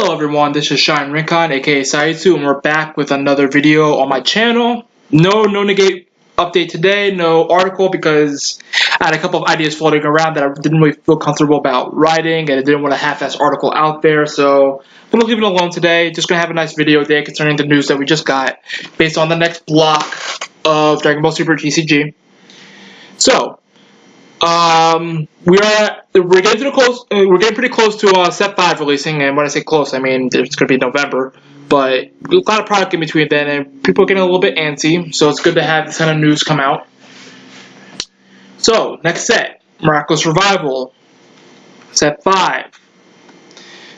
Hello everyone, this is Shine Rincon, aka Saitsu, and we're back with another video on my channel. No Negate update today, no article, because I had a couple of ideas floating around that I didn't really feel comfortable about writing, and I didn't want a half-ass article out there, so I'm going to leave it alone today. Just going to have a nice video day concerning the news that we just got, based on the next block of Dragon Ball Super TCG. So, we're getting pretty close to set 5 releasing, and when I say close, I mean it's going to be November, but a lot of product in between then, and people are getting a little bit antsy, so it's good to have this kind of news come out. So, next set, Miraculous Revival, set 5.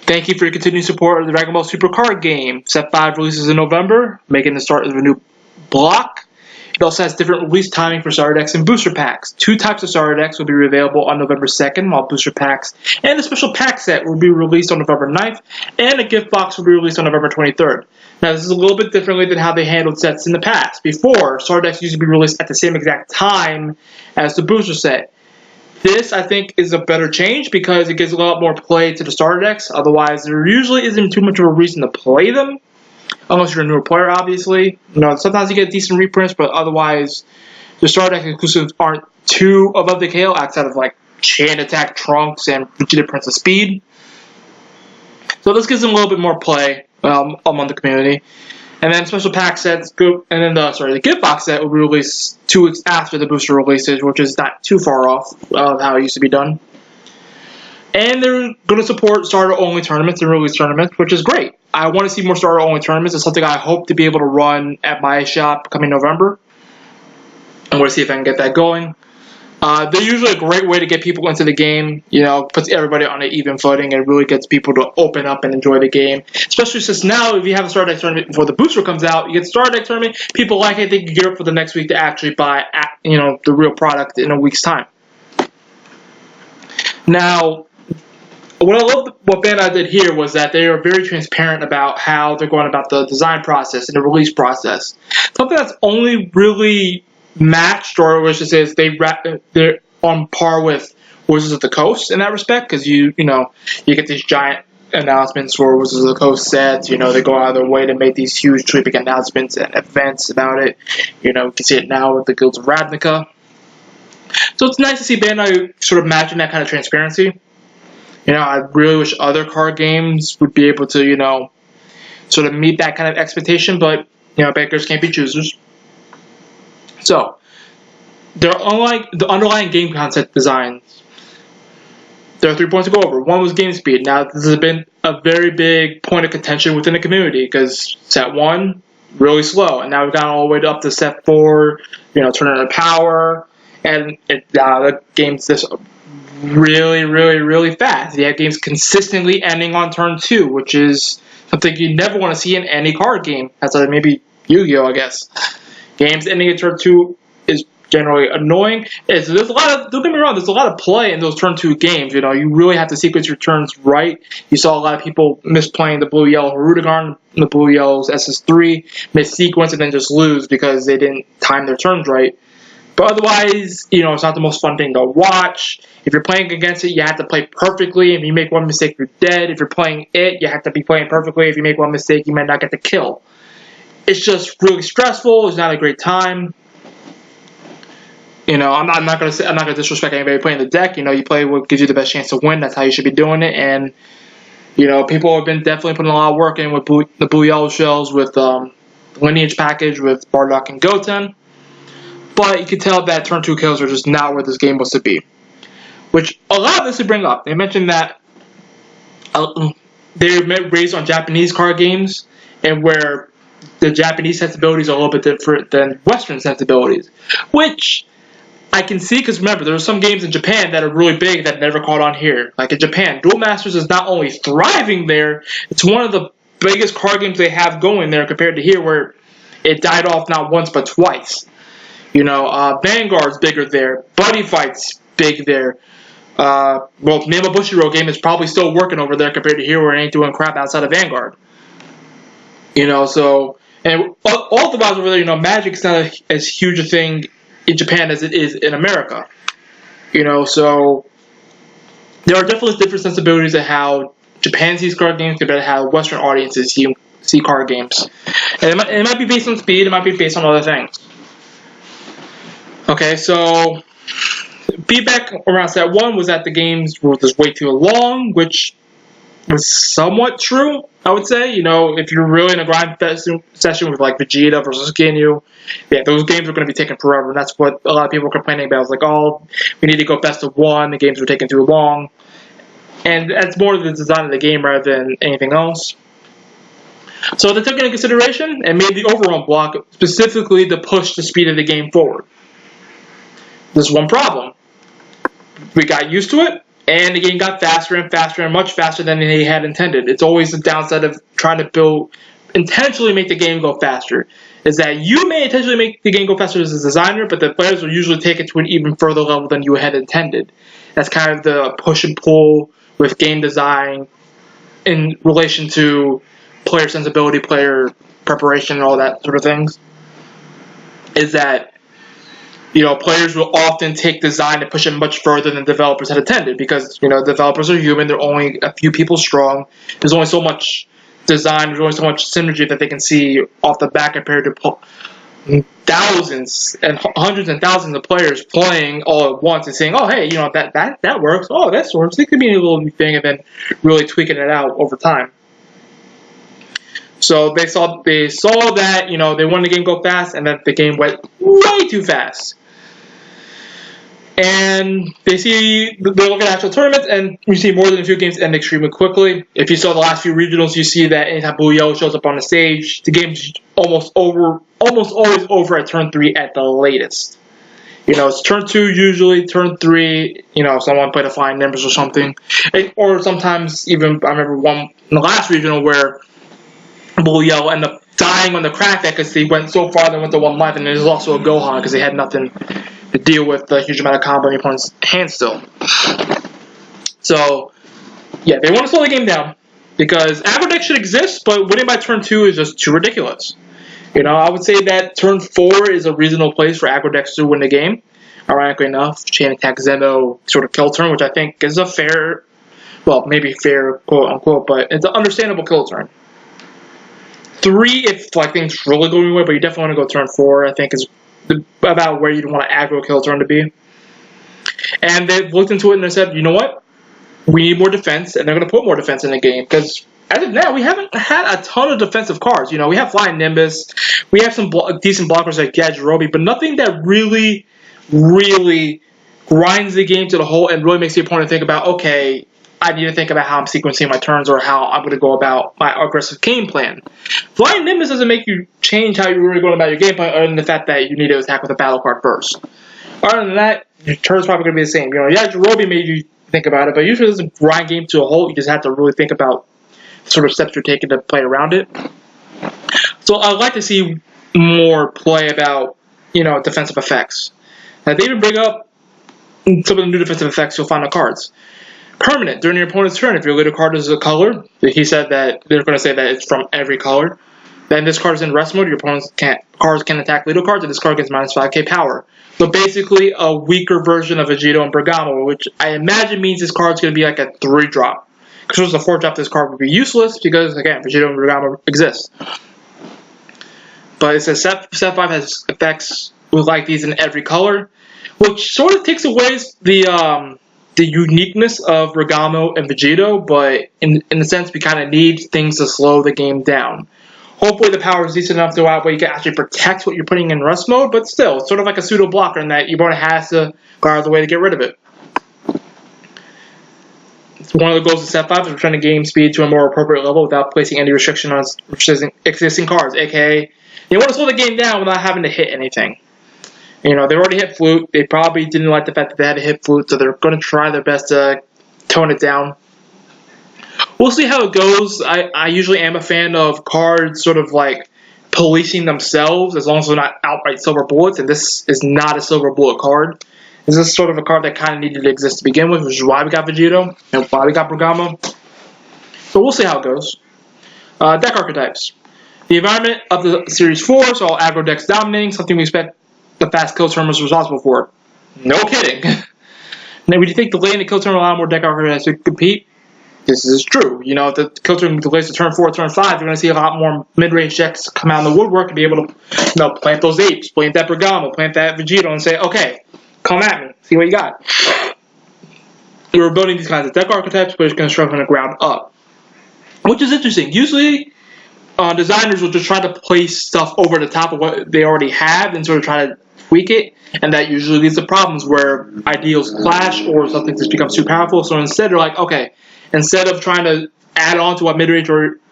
Thank you for your continued support of the Dragon Ball Super card game. Set 5 releases in November, making the start of a new block. It also has different release timing for starter decks and booster packs. 2 types of starter decks will be available on November 2nd, while booster packs and a special pack set will be released on November 9th, and a gift box will be released on November 23rd. Now, this is a little bit differently than how they handled sets in the past. Before, starter decks used to be released at the same exact time as the booster set. This, I think, is a better change because it gives a lot more play to the starter decks. Otherwise, there usually isn't too much of a reason to play them. Unless you're a newer player, obviously. You know, sometimes you get decent reprints, but otherwise, the starter deck exclusives aren't too above the scale outside of like Chain Attack, Trunks, and Vegeta Prince of Speed. So this gives them a little bit more play among the community. And then special pack sets go, and then the gift box set will be released 2 weeks after the booster releases, which is not too far off of how it used to be done. And they're going to support starter-only tournaments and release tournaments, which is great. I want to see more starter-only tournaments. It's something I hope to be able to run at my shop coming November. I'm going to see if I can get that going. They're usually a great way to get people into the game. You know, puts everybody on an even footing and really gets people to open up and enjoy the game. Especially since now, if you have a starter deck tournament before the booster comes out, you get the starter deck tournament. People like it. They can gear up for the next week to actually buy, the real product in a week's time. Now, what I love what Bandai did here was that they are very transparent about how they're going about the design process and the release process. Something that's only really matched, or which is they're on par with Wizards of the Coast in that respect, because you get these giant announcements for Wizards of the Coast sets. They go out of their way to make these huge big announcements and events about it. You can see it now with the Guilds of Ravnica. So it's nice to see Bandai sort of matching that kind of transparency. I really wish other card games would be able to, sort of meet that kind of expectation, but, bankers can't be choosers. So, they're unlike the underlying game concept designs. There are 3 points to go over. One was game speed. Now, this has been a very big point of contention within the community, because set 1, really slow, and now we've gotten all the way up to set 4, turning of power, and the game's this really fast. You have games consistently ending on turn 2, which is something you never want to see in any card game. That's like maybe Yu-Gi-Oh, I guess. Games ending at turn 2 is generally annoying. There's a lot of, don't get me wrong, there's a lot of play in those turn 2 games. You really have to sequence your turns right. You saw a lot of people misplaying the blue-yellow Hirudegarn, the blue-yellow's SS3, mis-sequence and then just lose because they didn't time their turns right. But otherwise, it's not the most fun thing to watch. If you're playing against it, you have to play perfectly. If you make one mistake, you're dead. If you're playing it, you have to be playing perfectly. If you make one mistake, you might not get the kill. It's just really stressful. It's not a great time. I'm not gonna disrespect anybody playing the deck. You play what gives you the best chance to win. That's how you should be doing it. And people have been definitely putting a lot of work in with the blue-yellow shells, with the lineage package, with Bardock and Goten. But you can tell that turn 2 kills are just not where this game was to be. Which a lot of this to bring up. They mentioned that they're raised on Japanese card games, and where the Japanese sensibilities are a little bit different than Western sensibilities. Which I can see, because remember, there are some games in Japan that are really big that never caught on here. Like in Japan, Duel Masters is not only thriving there, it's one of the biggest card games they have going there compared to here, where it died off not once but twice. Vanguard's bigger there. Buddy Fight's big there. Name a Bushiroad game is probably still working over there compared to here, where it ain't doing crap outside of Vanguard. And all the while over there, Magic's not as huge a thing in Japan as it is in America. So there are definitely different sensibilities of how Japan sees card games compared to how Western audiences see card games. And it might be based on speed, it might be based on other things. Okay, so feedback around set 1 was that the games were just way too long, which was somewhat true, I would say. You know, if you're really in a grind session with like Vegeta versus Ginyu, yeah, those games are going to be taking forever, and that's what a lot of people were complaining about. It's like, oh, we need to go best of 1, the games were taking too long. And that's more the design of the game rather than anything else. So they took into consideration and made the overrun block specifically to push the speed of the game forward. There's one problem. We got used to it, and the game got faster and faster and much faster than they had intended. It's always the downside of trying to intentionally make the game go faster, is that you may intentionally make the game go faster as a designer, but the players will usually take it to an even further level than you had intended. That's kind of the push and pull with game design in relation to player sensibility, player preparation, and all that sort of things. Is that, you know, players will often take design and push it much further than developers had intended because, you know, developers are human. They're only a few people strong. There's only so much design. There's only so much synergy that they can see off the bat compared to thousands and hundreds and thousands of players playing all at once and saying, oh, hey, you know, that works. Oh, that works. It could be a little thing, and then really tweaking it out over time. So they saw that, you know, they wanted the game to go fast, and that the game went way too fast. And they look at actual tournaments, and you see more than a few games end extremely quickly. If you saw the last few regionals, you see that anytime Blue Yellow shows up on the stage, the game's almost always over at turn 3 at the latest. You know, it's turn 2 usually, turn 3, you know, someone played a flying numbers or something. Or sometimes even, I remember one in the last regional where Blue Yellow ended up dying on the crack deck because they went so far they went to 1 life, and there's also a Gohan because they had nothing to deal with the huge amount of combo in the opponent's hand still. So, yeah, they want to slow the game down because aggro deck should exist, but winning by turn 2 is just too ridiculous. You know, I would say that turn 4 is a reasonable place for aggro decks to win the game. Ironically enough, Chain Attack Zeno sort of kill turn, which I think is a fair, well, maybe fair, quote unquote, but it's an understandable kill turn. 3, if like things really going away, but you definitely want to go turn 4, I think is about where you'd want to aggro kill turn to be. And they looked into it and they said, you know what? We need more defense, and they're going to put more defense in the game because as of now, we haven't had a ton of defensive cards. You know, we have Flying Nimbus, we have some decent blockers like Yajirobe, but nothing that really grinds the game to the hole and really makes the opponent think about, okay, I need to think about how I'm sequencing my turns or how I'm going to go about my aggressive game plan. Flying Nimbus doesn't make you change how you're really going about your game plan other than the fact that you need to attack with a battle card first. Other than that, your turn's probably going to be the same. You know, Yajirobe made you think about it, but usually it doesn't grind game to a halt. You just have to really think about the sort of steps you're taking to play around it. So I'd like to see more play about, you know, defensive effects. Now, they even bring up some of the new defensive effects you'll find on cards. Permanent. During your opponent's turn, if your leader card is a color, he said that they're going to say that it's from every color. Then this card is in rest mode. Your opponent's cards can attack leader cards, and this card gets minus 5k power. So basically, a weaker version of Vegito and Bergamo, which I imagine means this card's going to be like a 3-drop. Because if it was a 4-drop, this card would be useless because, again, Vegito and Bergamo exist. But it says set 5 has effects like these in every color, which sort of takes away the uniqueness of Bergamo and Vegito, but in a sense, we kind of need things to slow the game down. Hopefully the power is decent enough to where you can actually protect what you're putting in rest mode, but still, it's sort of like a pseudo blocker in that your opponent has to go out of the way to get rid of it. It's one of the goals of set 5 is return the game speed to a more appropriate level without placing any restriction on existing cards, aka you want to slow the game down without having to hit anything. You know, they already hit Flute. They probably didn't like the fact that they had to hit Flute, so they're going to try their best to tone it down. We'll see how it goes. I usually am a fan of cards sort of like policing themselves as long as they're not outright silver bullets, and this is not a silver bullet card. This is sort of a card that kind of needed to exist to begin with, which is why we got Vegito and why we got Bergamo. So we'll see how it goes. Deck archetypes. The environment of the Series 4 saw aggro decks dominating, something we expect the fast kill turn was responsible for. No kidding. Now, would you think the lane and kill turn will allow more deck archetypes to compete? this is true. You know, if the kill turn delays to turn 4, turn 5, you're going to see a lot more mid-range decks come out in the woodwork and be able to, plant those apes, plant that Bergamo, plant that Vegito, and say, okay, come at me, see what you got. We were building these kinds of deck archetypes, but it's going to start from the ground up, which is interesting. Usually, designers will just try to place stuff over the top of what they already have and sort of try to tweak it, and that usually leads to problems where ideals clash or something just becomes too powerful. So instead, they're like, okay, instead of trying to add on to what mid-range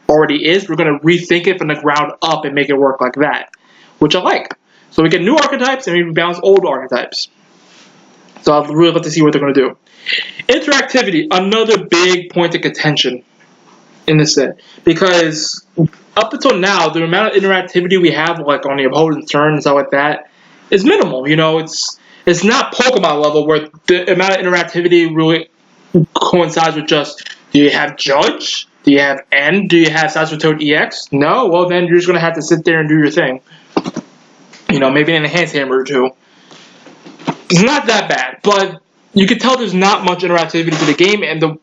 already is, we're going to rethink it from the ground up and make it work like that, which I like. So we get new archetypes and we balance old archetypes. So I'd really love to see what they're going to do. Interactivity, another big point of contention in this set, because up until now, the amount of interactivity we have, like on the opponent's turn and stuff like that, is minimal. You know, it's not Pokemon level where the amount of interactivity really coincides with just, do you have Judge? Do you have N? Do you have Toad EX? No? Well, then you're just going to have to sit there and do your thing. You know, maybe an Enhanced Hammer or two. It's not that bad, but you can tell there's not much interactivity to the game, and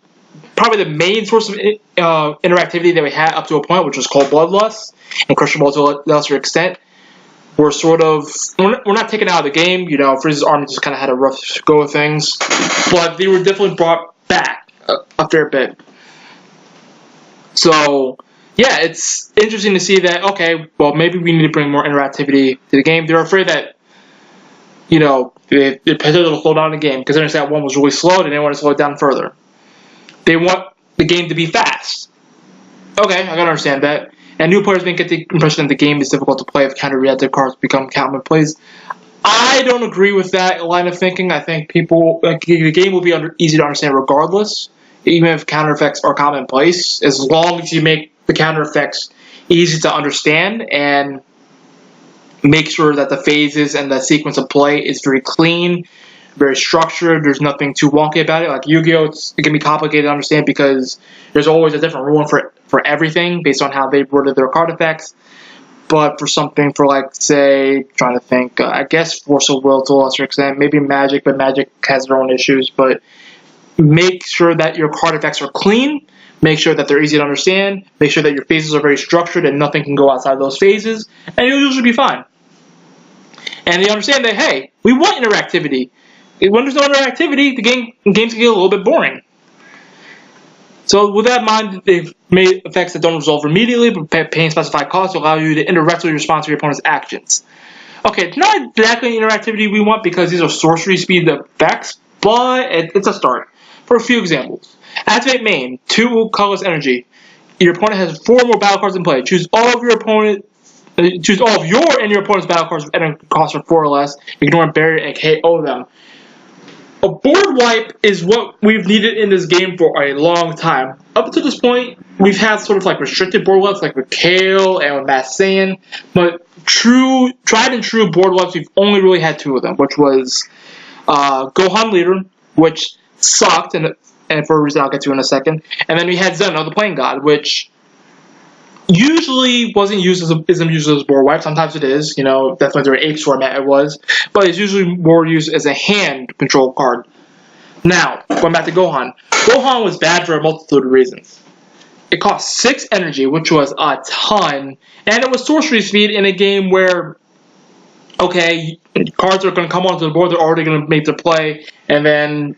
probably the main source of interactivity that we had up to a point, which was called Bloodlust, and Crushable to a lesser extent, were sort of, we're not taken out of the game. You know, Frizz's army just kind of had a rough go of things, but they were definitely brought back a fair bit. So, yeah, it's interesting to see that, okay, well, maybe we need to bring more interactivity to the game. They're afraid that, you know, they potentially slow down the game, because they understand that one was really slow, and they want to slow it down further. They want the game to be fast. Okay, I gotta understand that. And new players may get the impression that the game is difficult to play if counter-reactive cards become common plays. I don't agree with that line of thinking. I think the game will be easy to understand regardless, even if counter effects are commonplace, as long as you make the counter effects easy to understand and make sure that the phases and the sequence of play is very clean, very structured. There's nothing too wonky about it. Like Yu-Gi-Oh, it can be complicated to understand because there's always a different rule for everything based on how they've worded their card effects. But for something for, like, say, trying to think, I guess Force of Will to a lesser extent, maybe Magic, but Magic has their own issues. But make sure that your card effects are clean. Make sure that they're easy to understand. Make sure that your phases are very structured and nothing can go outside those phases. And you'll usually be fine. And they understand that, hey, we want interactivity. When there's no interactivity, the games can get a little bit boring. So with that in mind, they've made effects that don't resolve immediately, but paying specified costs to allow you to indirectly respond to your opponent's actions. Okay, it's not exactly interactivity we want because these are sorcery speed effects, but it's a start. For a few examples. Activate main, 2 colorless energy. Your opponent has 4 more battle cards in play. Choose all of your and your opponent's battle cards with energy cost of 4 or less. Ignore, barrier, and KO them. A board wipe is what we've needed in this game for a long time. Up to this point, we've had sort of like restricted board wipes, like with Kale and with Matt Saiyan, but tried and true board wipes, we've only really had 2 of them, which was Gohan Leader, which sucked, and for a reason I'll get to in a second, and then we had Zeno, the Playing God, which usually isn't used as a board wipe. Sometimes it is, definitely during Ape format it was, but it's usually more used as a hand control card. Now, going back to Gohan. Gohan was bad for a multitude of reasons. It cost 6 energy, which was a ton, and it was sorcery speed in a game where, okay, cards are going to come onto the board, they're already going to make their play, and then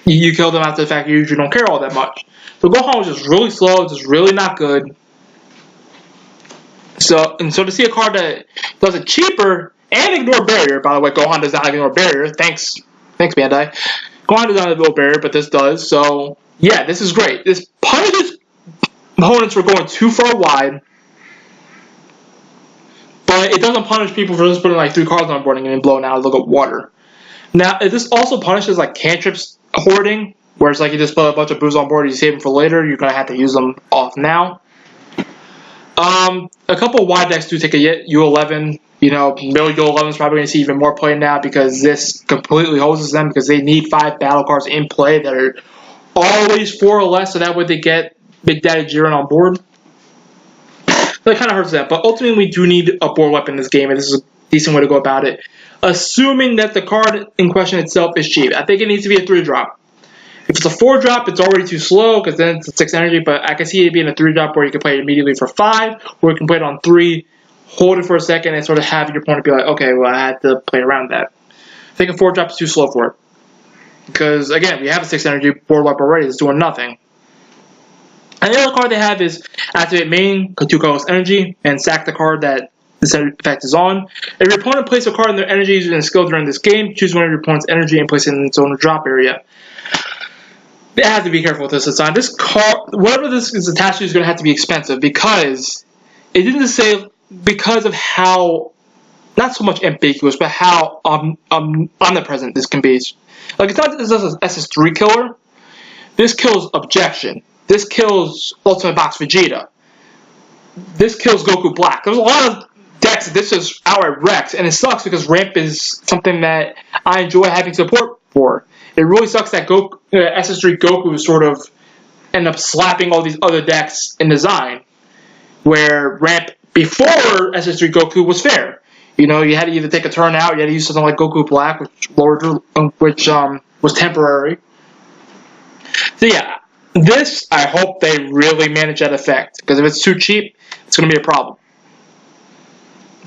you kill them after the fact you usually don't care all that much. So Gohan was just really slow, just really not good. So to see a card that does it cheaper and ignore barrier, by the way, Gohan does not ignore barrier. Thanks Bandai. Gohan does not ignore barrier, but this does. So yeah, this is great. This punishes opponents for going too far wide, but it doesn't punish people for just putting like 3 cards on board and getting blown out of the water. Now, this also punishes like cantrips hoarding, where it's like you just put a bunch of booze on board, you save them for later, you're gonna have to use them off now. A couple of wide decks do take a U11. Middle U11 is probably going to see even more play now because this completely hoses them because they need 5 battle cards in play that are always 4 or less, so that way they get Big Daddy Jiren on board. That kind of hurts that, but ultimately we do need a board wipe in this game, and this is a decent way to go about it. Assuming that the card in question itself is cheap. I think it needs to be a 3-drop. If it's a 4-drop, it's already too slow because then it's a 6 energy, but I can see it being a 3-drop where you can play it immediately for 5, or you can play it on 3, hold it for a second, and sort of have your opponent be like, okay, well, I had to play around that. I think a 4-drop is too slow for it. Because, again, we have a 6 energy board wipe already, it's doing nothing. And the other card they have is activate main, 2 colorless energy, and sack the card that this effect is on. If your opponent places a card in their energy using a skill during this game, choose one of your opponent's energy and place it in its own drop area. They have to be careful with this design. This card, whatever this is attached to, is going to have to be expensive because it didn't say because of how, not so much ambiguous, but how omnipresent this can be. Like, it's not that this is an SS3 killer. This kills Objection. This kills Ultimate Box Vegeta. This kills Goku Black. There's a lot of decks that this is outright wrecks, and it sucks because ramp is something that I enjoy having support for. It really sucks that SS3 Goku sort of end up slapping all these other decks in design, where ramp before SS3 Goku was fair. You know, you had to either take a turn out, you had to use something like Goku Black, which was temporary. So yeah, this, I hope they really manage that effect, because if it's too cheap, it's going to be a problem.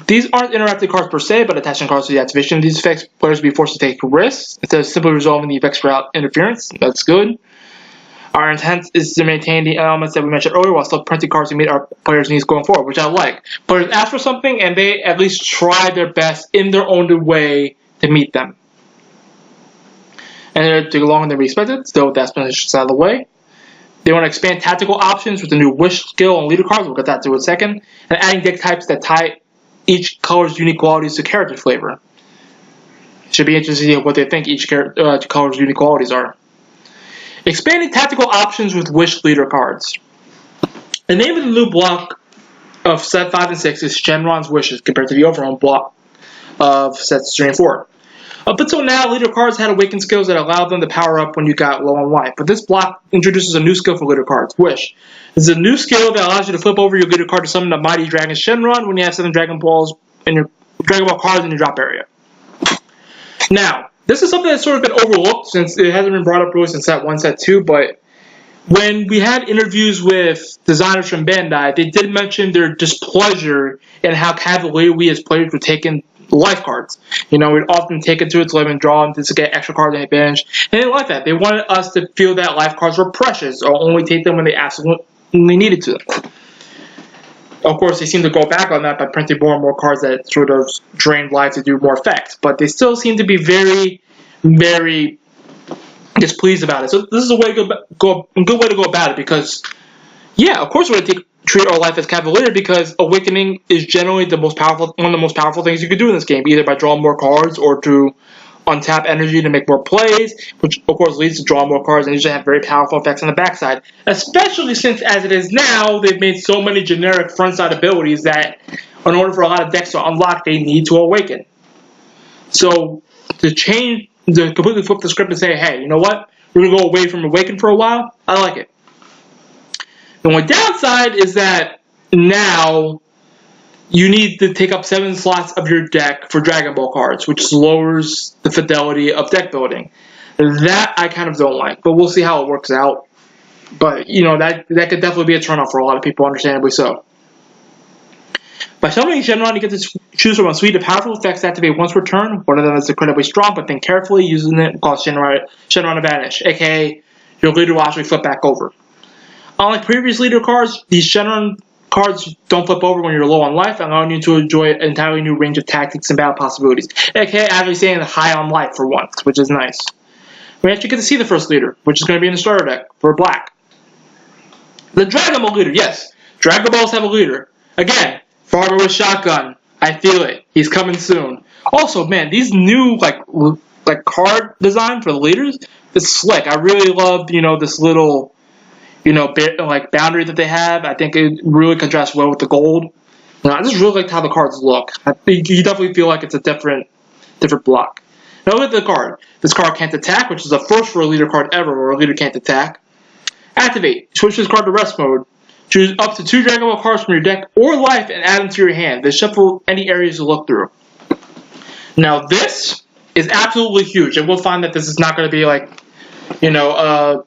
These aren't interactive cards per se, but attaching cards to the activation of these effects, players will be forced to take risks instead of simply resolving the effects without interference. That's good. Our intent is to maintain the elements that we mentioned earlier while still printing cards to meet our players' needs going forward, which I like. Players ask for something, and they at least try their best in their own way to meet them. And they're to go longer than we expected, still with the explanations out of the way. They want to expand tactical options with the new Wish skill and leader cards, we'll get that to in a second, and adding deck types that tie each color's unique qualities to character flavor. Should be interesting to see what they think each color's unique qualities are. Expanding tactical options with Wish leader cards. The name of the new block of set 5 and 6 is Shenron's Wishes compared to the overall block of sets 3 and 4. Up until now, leader cards had awakened skills that allowed them to power up when you got low on life, but this block introduces a new skill for leader cards, Wish. This is a new skill that allows you to flip over your leader card to summon the mighty dragon Shenron when you have 7 Dragon Balls in your Dragon Ball cards in your drop area. Now, this is something that's sort of been overlooked since it hasn't been brought up really since set 1, set 2, but when we had interviews with designers from Bandai, they did mention their displeasure in how cavalier we as players were taking life cards. You know, we'd often take it to its limit and draw them to get extra cards on the bench. And they didn't like that. They wanted us to feel that life cards were precious or only take them when they absolutely needed to. Of course, they seem to go back on that by printing more and more cards that sort of drain life to do more effects. But they still seem to be very, very displeased about it. So this is a way good way to go about it because, yeah, of course we're going to treat our life as cavalier because Awakening is generally one of the most powerful things you can do in this game, either by drawing more cards or to untap energy to make more plays, which of course leads to drawing more cards and usually have very powerful effects on the backside. Especially since, as it is now, they've made so many generic frontside abilities that in order for a lot of decks to unlock, they need to awaken. So to completely flip the script and say, hey, you know what? We're going to go away from Awaken for a while. I like it. The only downside is that now you need to take up 7 slots of your deck for Dragon Ball cards, which lowers the fidelity of deck building. That I kind of don't like, but we'll see how it works out. But, you know, that could definitely be a turnoff for a lot of people, understandably so. By summoning Shenron, you get to choose from a suite of powerful effects to activate once per turn. One of them is incredibly strong, but think carefully. Using it called Shenron to Vanish, aka your leader will actually flip back over. Unlike previous leader cards, these Shenron cards don't flip over when you're low on life, allowing you to enjoy an entirely new range of tactics and battle possibilities, aka actually staying high on life for once, which is nice. We actually get to see the first leader, which is going to be in the starter deck for black. The Dragon Ball leader, yes, Dragon Balls have a leader. Again, Farmer with Shotgun, I feel it. He's coming soon. Also, man, these new like card design for the leaders, it's slick. I really love, you know, this little, you know, like boundary that they have. I think it really contrasts well with the gold. You know, I just really like how the cards look. I think you definitely feel like it's a different block. Now look at the card. This card can't attack, which is the first for a leader card ever where a leader can't attack. Activate. Switch this card to rest mode. Choose up to 2 Dragon Ball cards from your deck or life and add them to your hand. Then shuffle any areas to look through. Now this is absolutely huge, and we'll find that this is not going to be like you know,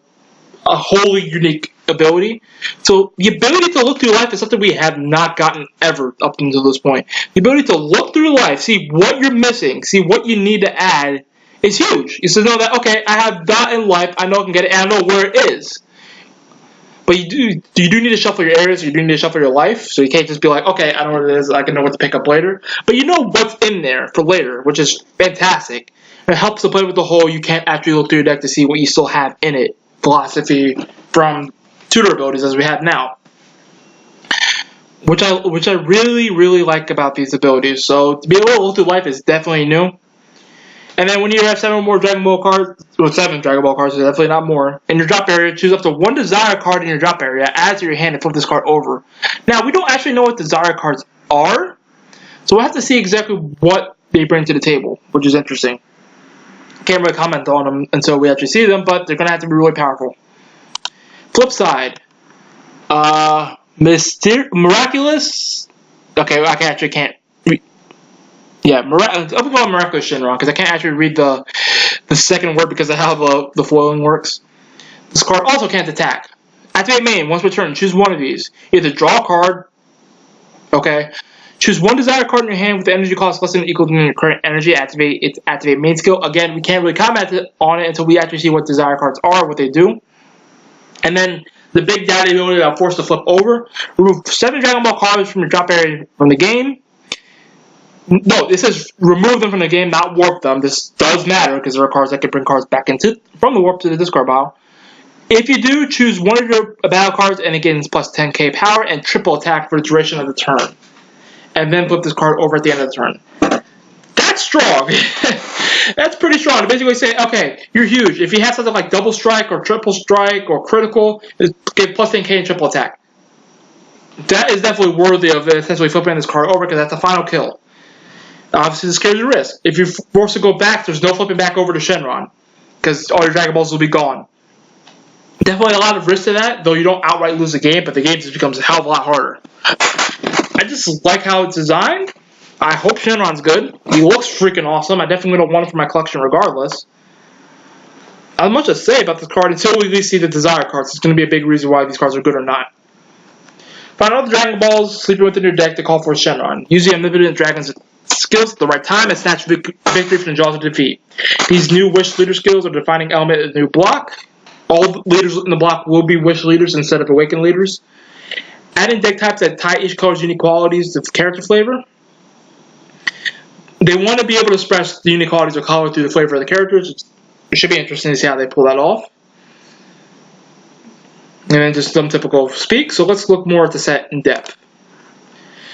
a wholly unique ability. So the ability to look through life is something we have not gotten ever up until this point. The ability to look through life, see what you're missing, see what you need to add is huge. You should know that, okay, I have that in life, I know I can get it, and I know where it is. But you do need to shuffle your areas, you do need to shuffle your life, so you can't just be like, okay, I know what it is, I can know what to pick up later. But you know what's in there for later, which is fantastic. It helps to play with the whole, you can't actually look through your deck to see what you still have in it philosophy from tutor abilities as we have now. Which I really like about these abilities. So to be able to look through life is definitely new. And then when you have 7 more Dragon Ball cards, well, 7 Dragon Ball cards, definitely not more, in your drop area, choose up to 1 Desire card in your drop area, add to your hand, and flip this card over. Now, we don't actually know what Desire cards are, so we'll have to see exactly what they bring to the table, which is interesting. Can't really comment on them until we actually see them, but they're going to have to be really powerful. Flip side. Miraculous. Okay, I actually can't. Yeah, I'm going to call it Miraculous Shinron because I can't actually read the second word because of how the foiling works. This card also can't attack. Activate main. Once per turn, choose one of these. Either draw a card. Okay. Choose 1 Desire card in your hand with the energy cost less than or equal to your current energy. Activate its activate main skill. Again, we can't really comment on it until we actually see what Desire cards are, what they do. And then the big daddy ability that I'll force to flip over. Remove 7 Dragon Ball cards from your drop area from the game. No, this says remove them from the game, not warp them. This does matter because there are cards that can bring cards back from the warp to the discard pile. If you do, choose one of your battle cards and it gains plus 10k power and triple attack for the duration of the turn. And then flip this card over at the end of the turn. That's strong. That's pretty strong. To basically say, okay, you're huge. If you have something like double strike or triple strike or critical, give plus 10k and triple attack. That is definitely worthy of essentially flipping this card over because that's the final kill. Obviously, this carries a risk. If you're forced to go back, there's no flipping back over to Shenron because all your Dragon Balls will be gone. Definitely a lot of risk to that, though you don't outright lose the game, but the game just becomes a hell of a lot harder. I just like how it's designed. I hope Shenron's good. He looks freaking awesome. I definitely don't want him for my collection regardless. I have much to say about this card until we at least see the Desire cards. It's going to be a big reason why these cards are good or not. Find all the Dragon Balls sleeping within your deck to call for Shenron. Use the Omnipotent Dragon's skills at the right time and snatch victory from the jaws of defeat. These new Wish Leader skills are the defining element of the new block. All leaders in the block will be Wish Leaders instead of Awakened Leaders. Add in deck types that tie each color's unique qualities to character flavor. They want to be able to express the unique qualities of color through the flavor of the characters. It should be interesting to see how they pull that off. And then just some typical speak. So let's look more at the set in depth.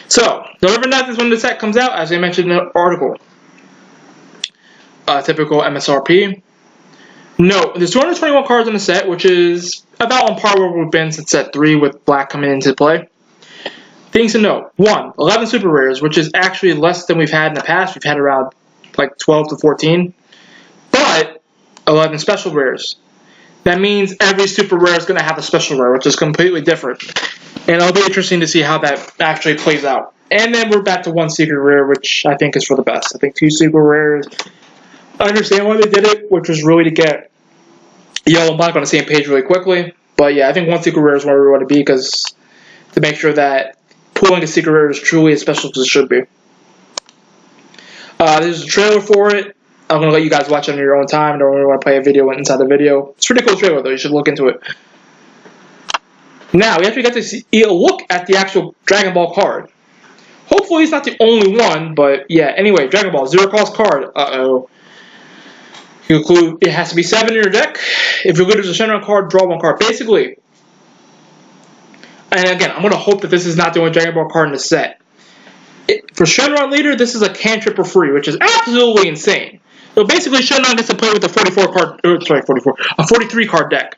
So, November 9th is when the set comes out, as I mentioned in the article. Typical MSRP. No, there's 221 cards in the set, which is about on par where we've been since set 3 with black coming into play. Things to note. 1, 11 super rares, which is actually less than we've had in the past. We've had around like 12 to 14. But 11 special rares. That means every super rare is going to have a special rare, which is completely different. And it'll be interesting to see how that actually plays out. And then we're back to 1 secret rare, which I think is for the best. I think 2 secret rares. I understand why they did it, which was really to get yellow and black on the same page really quickly. But yeah, I think 1 secret rare is where we want to be because to make sure that pulling a secret rare is truly as special as it should be. There's a trailer for it. I'm going to let you guys watch it on your own time. I don't really want to play a video inside the video. It's a pretty cool trailer, though. You should look into it. Now, we actually get to see a look at the actual Dragon Ball card. Hopefully, it's not the only one, but yeah. Anyway, Dragon Ball, 0-cost card. Uh-oh. You include, it has to be 7 in your deck. If you're good as a Shenron card, draw 1 card. Basically, and again, I'm going to hope that this is not the only Dragon Ball card in the set. For Shenron Leader, this is a cantrip for free, which is absolutely insane. So basically, Shenron gets to play with a 43 card deck,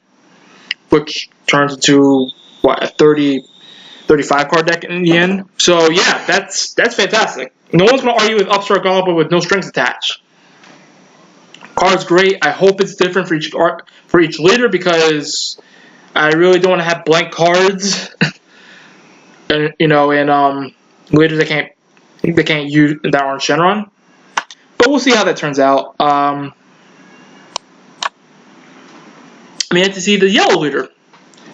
which turns into what, a 35 card deck in the end. So yeah, that's fantastic. No one's going to argue with Upstart Goblin with no strings attached. Card's great. I hope it's different for each leader because I really don't want to have blank cards. And, you know, and leaders they can't use that aren't Shenron. But we'll see how that turns out. We had to see the yellow leader,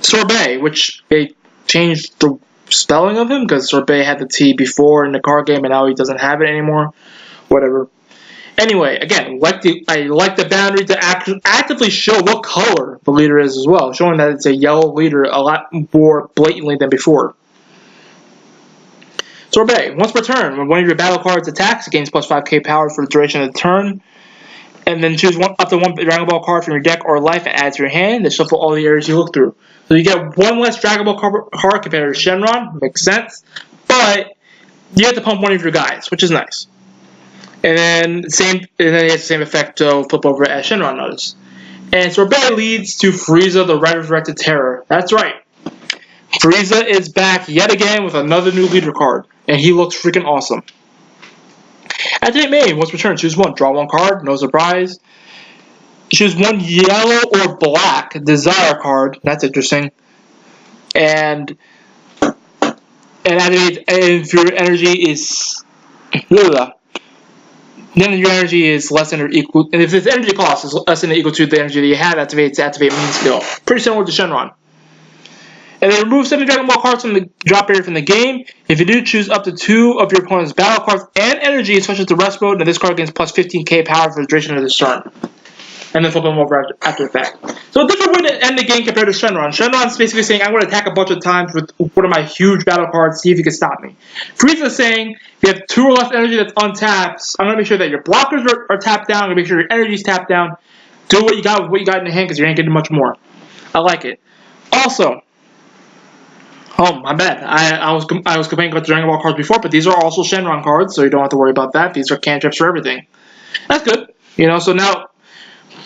Sorbet, which they changed the spelling of him because Sorbet had the T before in the card game and now he doesn't have it anymore. Whatever. Anyway, again, I like the boundary to actively show what color the leader is as well, showing that it's a yellow leader a lot more blatantly than before. Sorbet, once per turn, when one of your battle cards attacks, it gains plus 5k power for the duration of the turn. And then choose up to one Dragon Ball card from your deck or life and add to your hand. Then shuffle all the areas you look through. So you get one less Dragon Ball card compared to Shenron. Makes sense. But you have to pump one of your guys, which is nice. And then it has the same effect to flip over as Shenron does. And Sorbet leads to Frieza, the Resurrected Terror. That's right. Frieza is back yet again with another new leader card. And he looks freaking awesome. Activate main. Once per turn, choose one. Draw one card. No surprise. Choose one yellow or black desire card. That's interesting. And activate. And if your energy is then your energy is less than or equal. And if its energy cost is less than or equal to the energy that you have, activate main skill. Pretty similar to Shenron. And then remove 7 Dragon Ball cards from the drop area from the game. If you do, choose up to 2 of your opponent's battle cards and energy, such as the rest mode, and this card gains plus 15k power for the duration of the turn. And then flip them over after the fact. So a different way to end the game compared to Shenron. Shenron's basically saying, I'm going to attack a bunch of times with one of my huge battle cards, see if you can stop me. Frieza's saying, if you have 2 or less energy that's untapped, I'm going to make sure that your blockers are tapped down, I'm going to make sure your energy's tapped down. Do what you got with what you got in the hand, because you ain't getting much more. I like it. Also, oh, my bad. I was complaining about the Dragon Ball cards before, but these are also Shenron cards, so you don't have to worry about that. These are cantrips for everything. That's good. So now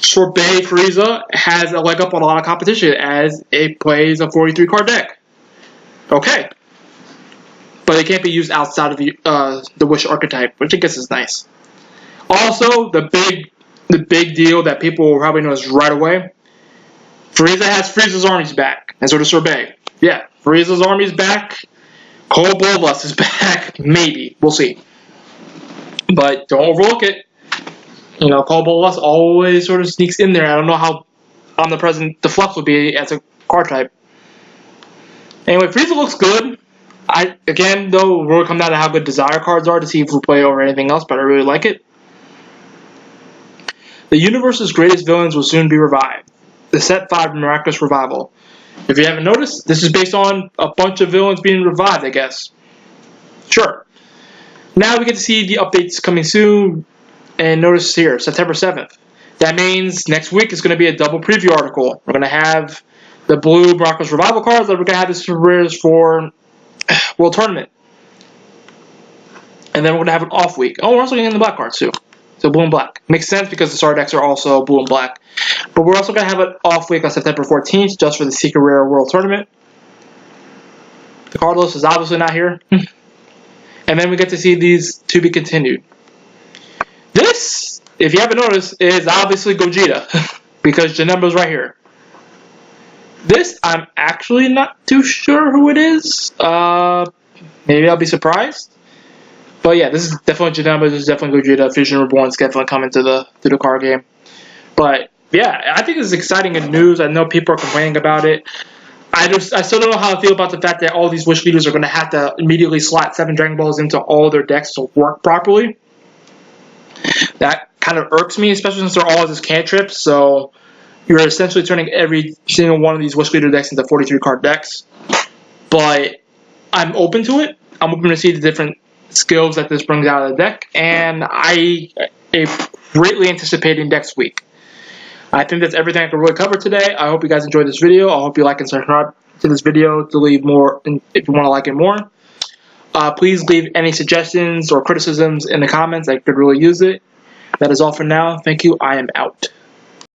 Sorbet Frieza has a leg up on a lot of competition as it plays a 43 card deck. Okay. But it can't be used outside of the Wish archetype, which I guess is nice. Also, the big deal that people will probably notice right away, Frieza has Frieza's armies back, and so does Sorbet. Yeah, Frieza's army's back. Cold Bloodlust is back. Maybe. We'll see. But don't overlook it. Cold Bloodlust always sort of sneaks in there. I don't know how omnipresent the Flux would be as a card type. Anyway, Frieza looks good. Again, though, we're going to come down to how good Desire cards are to see if we'll play over anything else, but I really like it. The universe's greatest villains will soon be revived. The Set 5 Miraculous Revival. If you haven't noticed, this is based on a bunch of villains being revived, I guess. Sure. Now we get to see the updates coming soon. And notice here, September 7th. That means next week is going to be a double preview article. We're going to have the blue Miraculous Revival cards, and we're going to have the super rares for World Tournament. And then we're going to have an off week. Oh, we're also getting the black cards too. So blue and black. Makes sense because the star decks are also blue and black. But we're also going to have an off week on September 14th just for the Secret Rare World Tournament. The card list is obviously not here. And then we get to see these to be continued. This, if you haven't noticed, is obviously Gogeta. Because Janemba's right here. This, I'm actually not too sure who it is. Maybe I'll be surprised. But yeah, this is definitely Janemba, this is definitely Gogeta. Fusion Reborn is definitely coming to the card game. But yeah, I think this is exciting and news. I know people are complaining about it. I still don't know how I feel about the fact that all these Wish leaders are going to have to immediately slot 7 Dragon Balls into all their decks to work properly. That kind of irks me, especially since they're all just cantrips. So you're essentially turning every single one of these Wish leader decks into 43 card decks. But I'm open to it. I'm open to see the different skills that this brings out of the deck, and I am greatly anticipating next week. I think that's everything I can really cover today. I hope you guys enjoyed this video. I hope you like and subscribe to this video to leave more if you want to like it more. Please leave any suggestions or criticisms in the comments. I could really use it. That is all for now. Thank you. I am out.